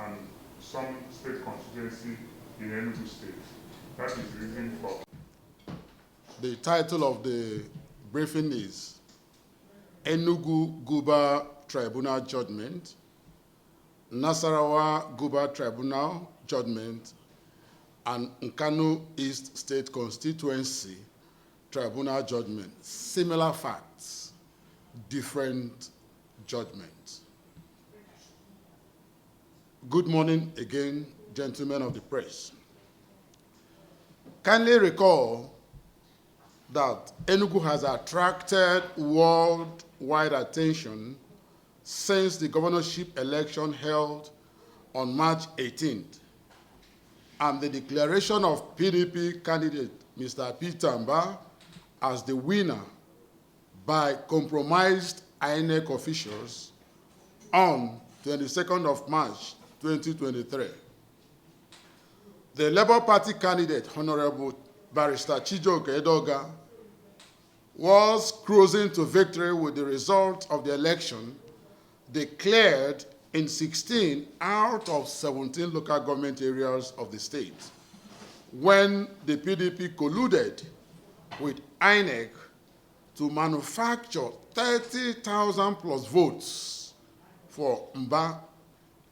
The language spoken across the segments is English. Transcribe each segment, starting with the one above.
and some state constituency in Enugu state. That is the reason for. The title of the briefing is Enugu Guba Tribunal Judgment, Nasarawa Guba Tribunal Judgment, and Kano East State Constituency Tribunal Judgment. Similar facts, different judgments. Good morning again, gentlemen of the press. Kindly recall that Enugu has attracted worldwide attention since the governorship election held on March 18th and the declaration of PDP candidate Mr. Peter Mba as the winner by compromised INEC officials on 22nd of March 2023. The Labour Party candidate, Honorable Barrister Chijioke Edoga, was cruising to victory with the result of the election declared in 16 out of 17 local government areas of the state, when the PDP colluded with INEC to manufacture 30,000 plus votes for Mba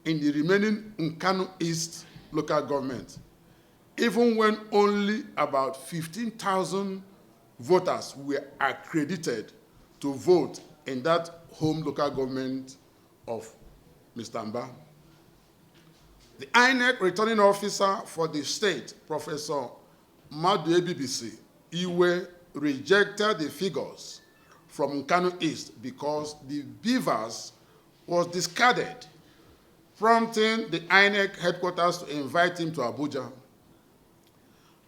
in the remaining Kano East local government, even when only about 15,000 voters were accredited to vote in that home local government of Mr. Mba. The INEC returning officer for the state, Professor Madu BBC Iwe, rejected the figures from Kano East because the beavers was discarded, prompting the INEC headquarters to invite him to Abuja.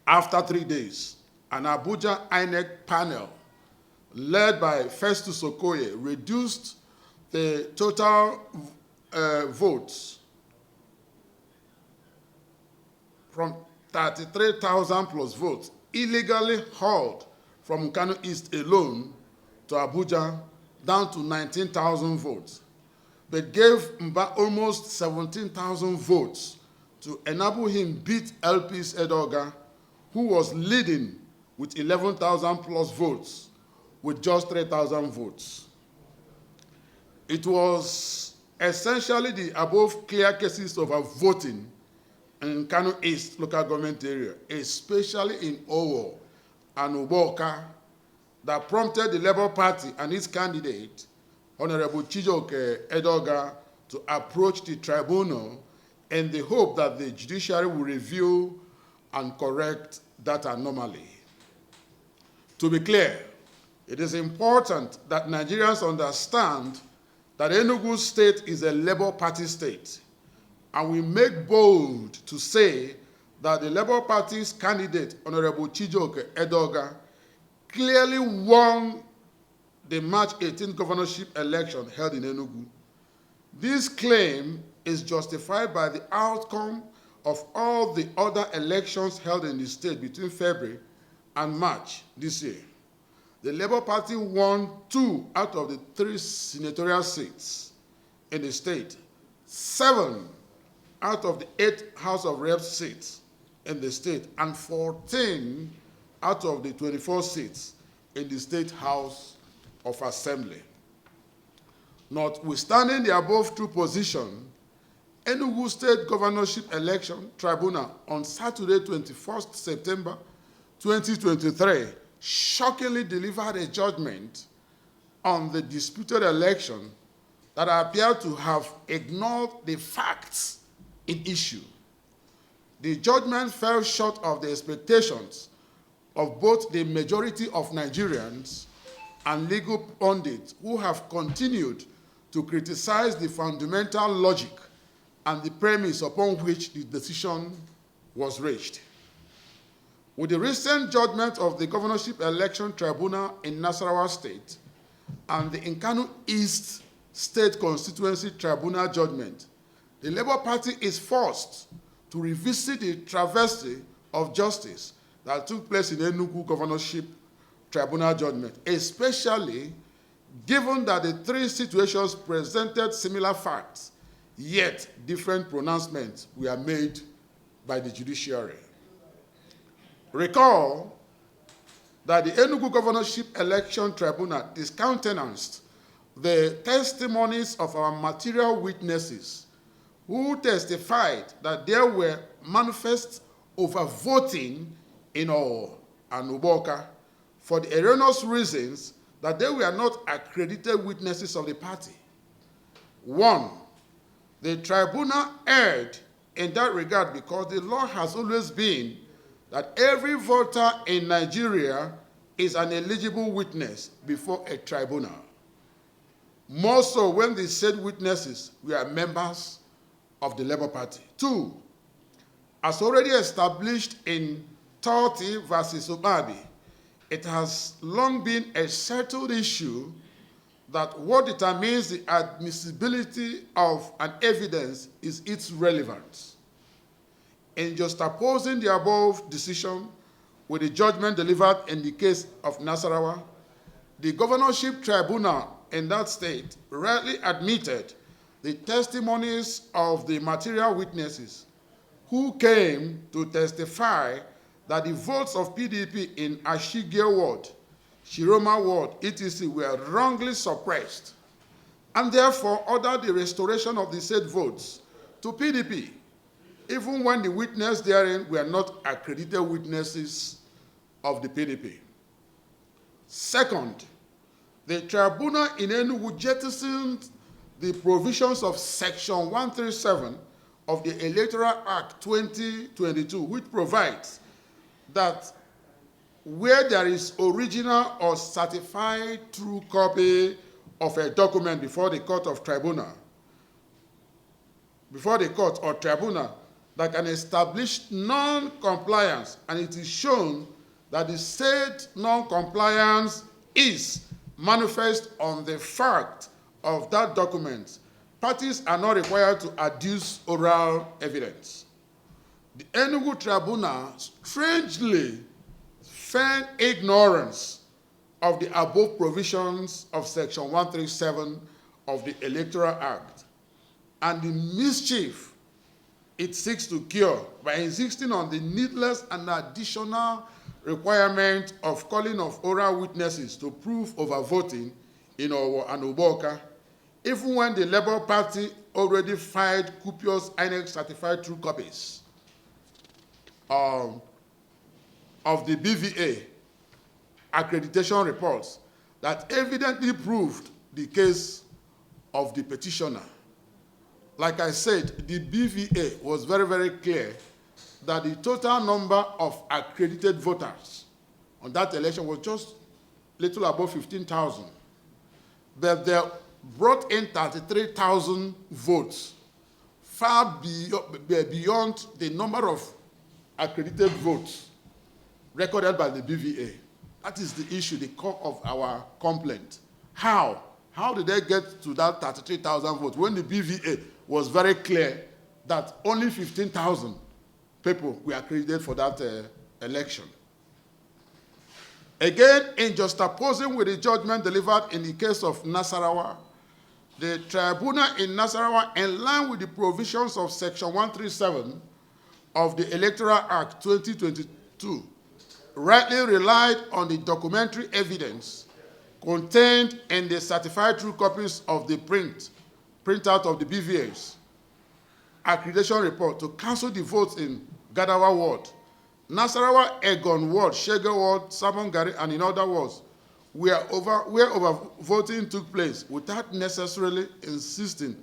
After 3 days, an Abuja INEC panel led by Festus Okoye reduced the total votes from 33,000 plus votes illegally hauled from Kano East alone to Abuja down to 19,000 votes, but gave Mba almost 17,000 votes to enable him beat LP's Edoga, who was leading with 11,000 plus votes with just 3,000 votes. It was essentially the above clear cases of voting in Kano East local government area, especially in Owo and Uboka, that prompted the Labour Party and its candidate, Honorable Chijioke Edoga, to approach the tribunal in the hope that the judiciary will review and correct that anomaly. To be clear, it is important that Nigerians understand that Enugu State is a Labour Party state, and we make bold to say that the Labour Party's candidate, Honorable Chijioke Edoga, clearly won the March 18th governorship election held in Enugu. This claim is justified by the outcome of all the other elections held in the state between February and March this year. The Labour Party won 2 out of the 3 senatorial seats in the state, 7 out of the 8 House of Reps seats in the state, and 14 out of the 24 seats in the State House of Assembly. Notwithstanding the above true position, Enugu State Governorship Election Tribunal on Saturday, 21st September 2023, shockingly delivered a judgment on the disputed election that appeared to have ignored the facts in issue. The judgment fell short of the expectations of both the majority of Nigerians and legal pundits who have continued to criticize the fundamental logic and the premise upon which the decision was reached. With the recent judgment of the Governorship Election Tribunal in Nasarawa State and the Kano East State Constituency Tribunal judgment, the Labour Party is forced to revisit the travesty of justice that took place in Enugu Governorship Tribunal judgment, especially given that the 3 situations presented similar facts, yet different pronouncements were made by the judiciary. Recall that the Enugu Governorship Election Tribunal discountenanced the testimonies of our material witnesses who testified that there were manifest overvoting in Owo and Uboka for the erroneous reasons that they were not accredited witnesses of the party. One, the tribunal erred in that regard because the law has always been that every voter in Nigeria is an eligible witness before a tribunal. More so when the said witnesses were members of the Labour Party. Two, as already established in 30 versus Obabi, it has long been a settled issue that what determines the admissibility of an evidence is its relevance. In juxtaposing the above decision with the judgment delivered in the case of Nasarawa, the Governorship Tribunal in that state rightly admitted the testimonies of the material witnesses who came to testify that the votes of PDP in Ashige Ward, Shiroma Ward, etc. were wrongly suppressed, and therefore ordered the restoration of the said votes to PDP, even when the witnesses therein were not accredited witnesses of the PDP. Second, the tribunal in Enugu jettisoned the provisions of Section 137 of the Electoral Act 2022, which provides that where there is original or certified true copy of a document before the court of tribunal, before the court or tribunal that can establish non-compliance, and it is shown that the said non-compliance is manifest on the fact of that document, parties are not required to adduce oral evidence. The Enugu Tribunal strangely feigned ignorance of the above provisions of Section 137 of the Electoral Act and the mischief it seeks to cure by insisting on the needless and additional requirement of calling of oral witnesses to prove overvoting in Owo and Uboka, even when the Labour Party already filed copious INEC certified true copies of the BVA accreditation reports that evidently proved the case of the petitioner. Like I said, the BVA was very, very clear that the total number of accredited voters on that election was just little above 15,000. But they brought in 33,000 votes, far beyond the number of accredited votes recorded by the BVA. That is the issue, the core of our complaint. How? How did they get to that 33,000 votes when the BVA was very clear that only 15,000 people were accredited for that election? Again, in juxtaposing with the judgment delivered in the case of Nasarawa, the tribunal in Nasarawa, in line with the provisions of Section 137 of the Electoral Act 2022, rightly relied on the documentary evidence contained in the certified true copies of the printout of the BVA's accreditation report to cancel the votes in Gadawa Ward, Nasarawa Egon Ward, Shege Ward, Sabongari, and in other wards where overvoting took place without necessarily insisting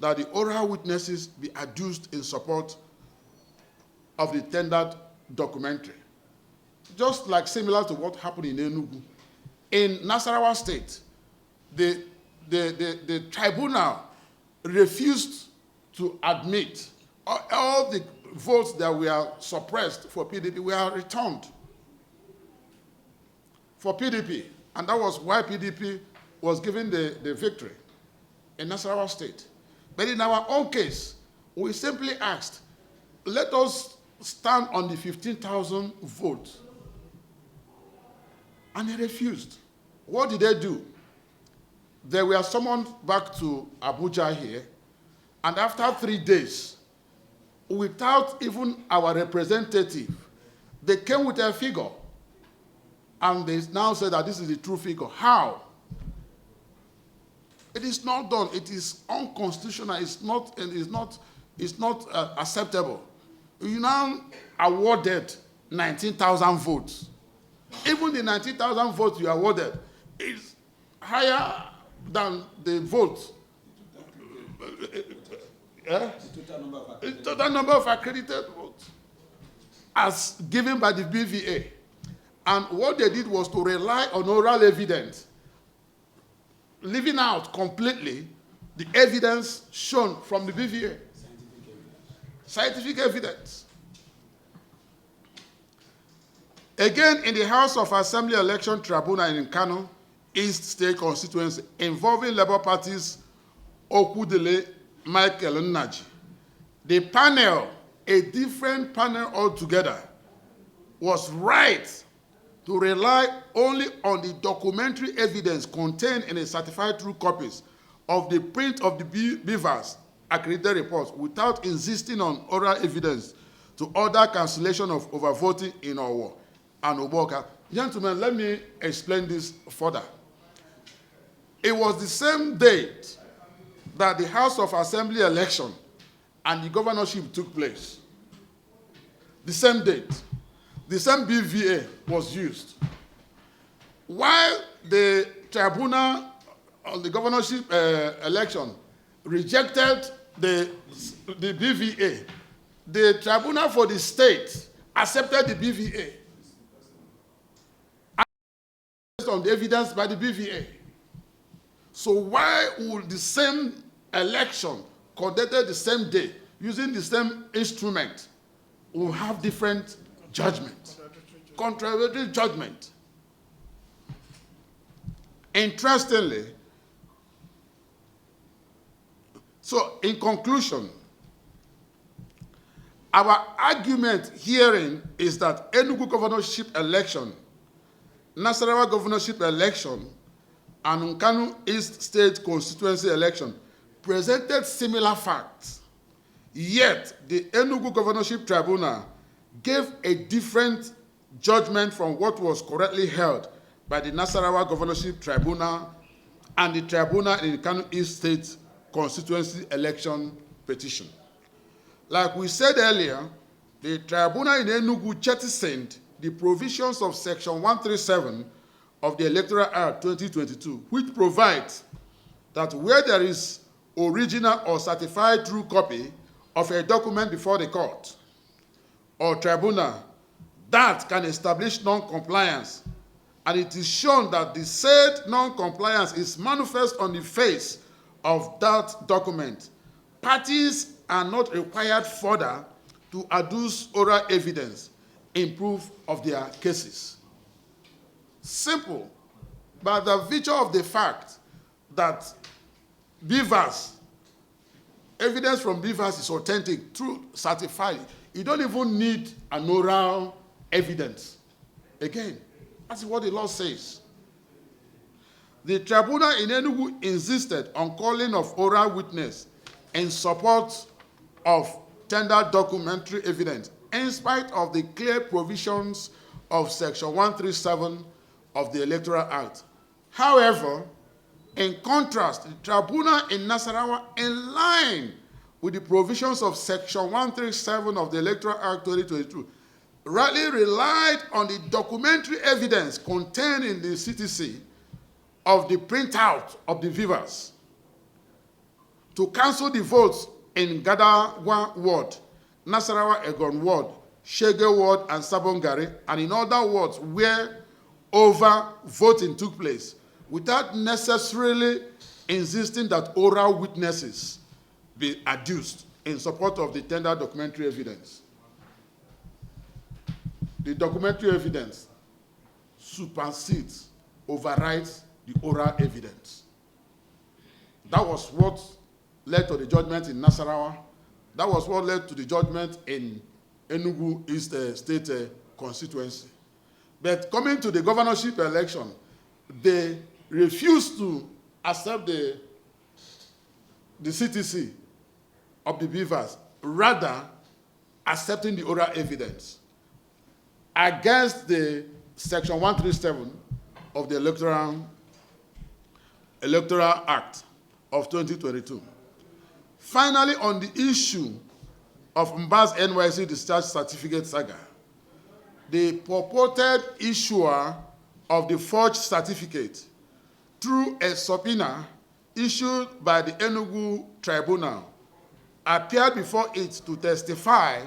that the oral witnesses be adduced in support of the tendered documentary. Just like similar to what happened in Enugu. In Nasarawa State, the tribunal refused to admit all the votes that were suppressed for PDP were returned for PDP. And that was why PDP was given the victory in Nasarawa State. But in our own case, we simply asked, let us stand on the 15,000 votes. And they refused. What did they do? They were summoned back to Abuja here, And after 3 days, without even our representative, they came with a figure. And they now say that this is the true figure. How? It is not done. It is unconstitutional. It's not acceptable. You now awarded 19,000 votes. Even the 19,000 votes you awarded is higher than the votes. The total number of accredited votes as given by the BVA. And what they did was to rely on oral evidence, leaving out completely the evidence shown from the BVA. Scientific evidence. Again, in the House of Assembly Election Tribunal in Kano, East State constituency, involving Labour Party's Okudele Michael Nnaji, the panel, a different panel altogether, was right to rely only on the documentary evidence contained in a certified true copies of the print of the beavers accredited reports without insisting on oral evidence to order cancellation of overvoting in Owo and Oboka. Gentlemen, let me explain this further. It was the same date that the House of Assembly election and the governorship took place. The same date. The same BVA was used. While the tribunal on the governorship election rejected the BVA, the tribunal for the state accepted the BVA based on the evidence by the BVA. So why would the same election conducted the same day using the same instrument will have different judgment, contradictory judgment? Interestingly, so in conclusion, our argument herein is that Enugu governorship election, Nasarawa governorship election, and Kano East State constituency election presented similar facts. Yet, the Enugu Governorship Tribunal gave a different judgment from what was correctly held by the Nasarawa Governorship Tribunal and the Tribunal in Kano East State constituency election petition. Like we said earlier, the Tribunal in Enugu jettisoned the provisions of Section 137 of the Electoral Act 2022, which provides that where there is original or certified true copy of a document before the court or tribunal that can establish non-compliance, and it is shown that the said non-compliance is manifest on the face of that document, parties are not required further to adduce oral evidence in proof of their cases. Simple, by the virtue of the fact that beavers, evidence from beavers is authentic, true, certified. You don't even need an oral evidence. Again, that's what the law says. The tribunal in Enugu insisted on calling of oral witness in support of tender documentary evidence, in spite of the clear provisions of Section 137 of the Electoral Act. However, in contrast, the tribunal in Nasarawa, in line with the provisions of Section 137 of the Electoral Act 2022, rightly relied on the documentary evidence contained in the CTC of the printout of the beavers to cancel the votes in Gadawa Ward, Nasarawa Egon Ward, Shege Ward, and Sabongari, and in other wards where over voting took place, without necessarily insisting that oral witnesses be adduced in support of the tender documentary evidence. The documentary evidence supersedes, overrides the oral evidence. That was what led to the judgment in Nasarawa. That was what led to the judgment in Enugu East State constituency. But coming to the governorship election, they refused to accept the CTC of the beavers, rather accepting the oral evidence against the Section 137 of the Electoral Act of 2022. Finally, on the issue of Mba's NYSC discharge certificate saga, the purported issuer of the forged certificate, through a subpoena issued by the Enugu Tribunal, appeared before it to testify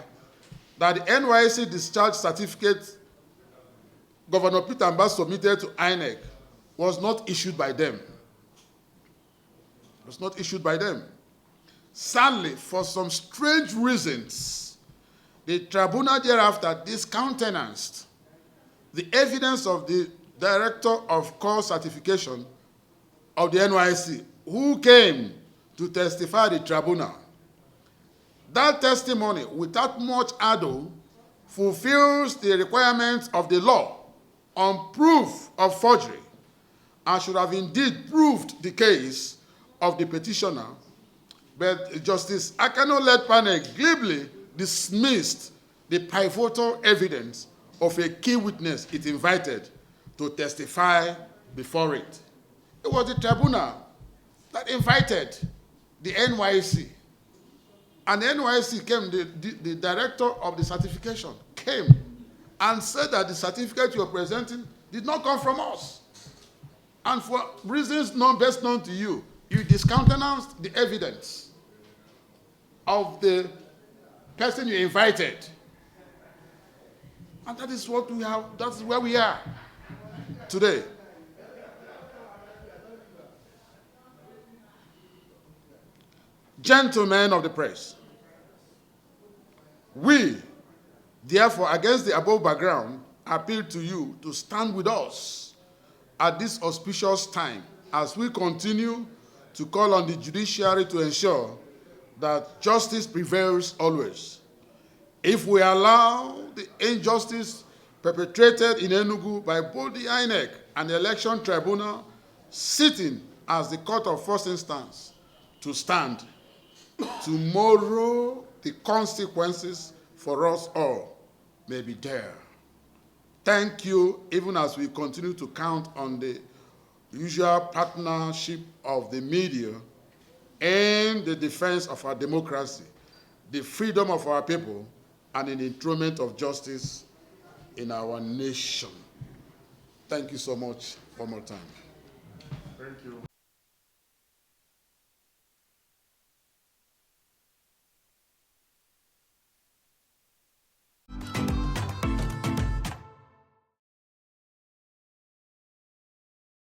that the NYSC discharge certificate Governor Peter Mba submitted to INEC was not issued by them. It was not issued by them. Sadly, for some strange reasons, the tribunal thereafter discountenanced the evidence of the Director of Core Certification of the NYSC, who came to testify at the tribunal. That testimony, without much ado, fulfills the requirements of the law on proof of forgery, and should have indeed proved the case of the petitioner, but Justice Akano-led panel glibly dismissed the pivotal evidence of a key witness it invited to testify before it. It was the tribunal that invited the NYSC. And the NYSC came, the director of the certification came and said that the certificate you are presenting did not come from us. And for reasons best known to you, you discountenanced the evidence of the person you invited. And that is what we have, that's where we are today. Gentlemen of the press, we, therefore, against the above background, appeal to you to stand with us at this auspicious time as we continue to call on the judiciary to ensure that justice prevails always. If we allow the injustice perpetrated in Enugu by both the INEC and the Election Tribunal, sitting as the court of first instance, to stand, tomorrow the consequences for us all may be there. Thank you, even as we continue to count on the usual partnership of the media in the defense of our democracy, the freedom of our people, and in the enthronement of justice in our nation. Thank you so much one more time. Thank you.